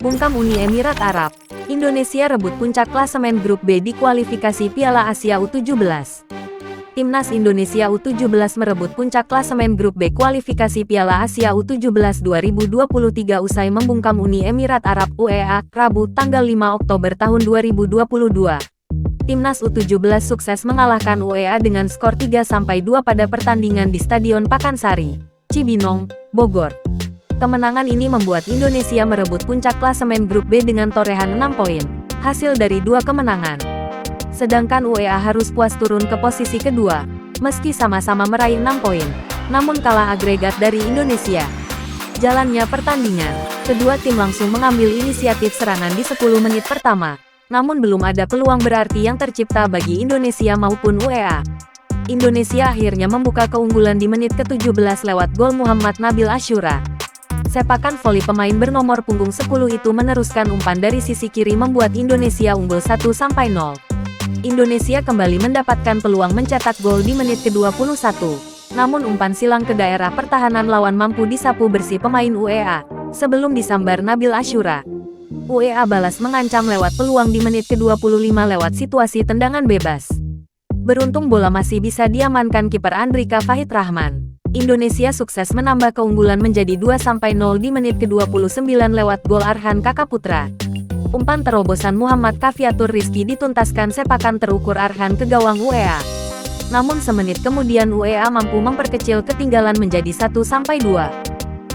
Bungkam Uni Emirat Arab. Indonesia rebut puncak klasemen grup B di kualifikasi Piala Asia U17. Timnas Indonesia U17 merebut puncak klasemen grup B kualifikasi Piala Asia U17 2023 usai membungkam Uni Emirat Arab UEA, Rabu, tanggal 5 Oktober tahun 2022. Timnas U17 sukses mengalahkan UEA dengan skor 3-2 pada pertandingan di Stadion Pakansari, Cibinong, Bogor. Kemenangan ini membuat Indonesia merebut puncak klasemen grup B dengan torehan 6 poin, hasil dari 2 kemenangan. Sedangkan UEA harus puas turun ke posisi kedua, meski sama-sama meraih 6 poin, namun kalah agregat dari Indonesia. Jalannya pertandingan, kedua tim langsung mengambil inisiatif serangan di 10 menit pertama, namun belum ada peluang berarti yang tercipta bagi Indonesia maupun UEA. Indonesia akhirnya membuka keunggulan di menit ke-17 lewat gol Muhammad Nabil Asyura. Sepakan voli pemain bernomor punggung 10 itu meneruskan umpan dari sisi kiri membuat Indonesia unggul 1-0. Indonesia kembali mendapatkan peluang mencetak gol di menit ke-21. Namun umpan silang ke daerah pertahanan lawan mampu disapu bersih pemain UEA, sebelum disambar Nabil Asyura. UEA balas mengancam lewat peluang di menit ke-25 lewat situasi tendangan bebas. Beruntung bola masih bisa diamankan kiper Andrika Fahid Rahman. Indonesia sukses menambah keunggulan menjadi 2-0 di menit ke-29 lewat gol Arhan Kakaputra. Umpan terobosan Muhammad Kaviatur Rizky dituntaskan sepakan terukur Arhan ke gawang UEA. Namun semenit kemudian UEA mampu memperkecil ketinggalan menjadi 1-2.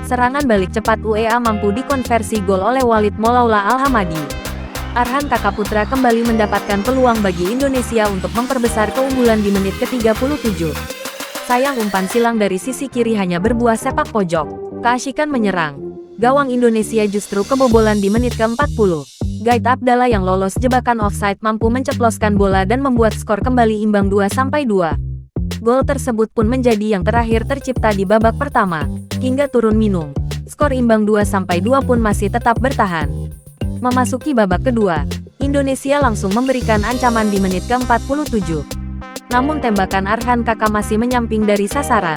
Serangan balik cepat UEA mampu dikonversi gol oleh Walid Molaula Al-Hamadi. Arhan Kakaputra kembali mendapatkan peluang bagi Indonesia untuk memperbesar keunggulan di menit ke-37. Sayang umpan silang dari sisi kiri hanya berbuah sepak pojok. Keasikan menyerang gawang Indonesia justru kebobolan di menit ke-40. Gaid Abdallah yang lolos jebakan offside mampu menceploskan bola dan membuat skor kembali imbang 2-2. Gol tersebut pun menjadi yang terakhir tercipta di babak pertama. Hingga turun minum, skor imbang 2-2 pun masih tetap bertahan. Memasuki babak kedua, Indonesia langsung memberikan ancaman di menit ke-47. Namun tembakan Arhan Kaka masih menyamping dari sasaran.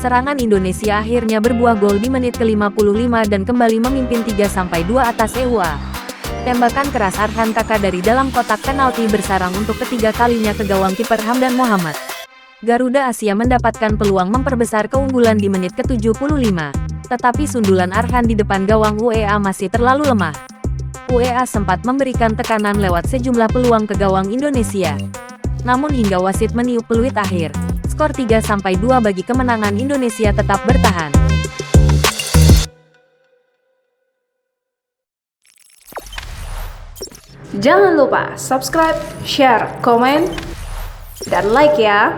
Serangan Indonesia akhirnya berbuah gol di menit ke-55 dan kembali memimpin 3-2 atas EUA. Tembakan keras Arhan Kaka dari dalam kotak penalti bersarang untuk ketiga kalinya ke gawang kiper Hamdan Mohamad. Garuda Asia mendapatkan peluang memperbesar keunggulan di menit ke-75. Tetapi sundulan Arhan di depan gawang UEA masih terlalu lemah. UEA sempat memberikan tekanan lewat sejumlah peluang ke gawang Indonesia. Namun hingga wasit meniup peluit akhir, skor 3-2 bagi kemenangan Indonesia tetap bertahan. Jangan lupa subscribe, share, komen, dan like ya!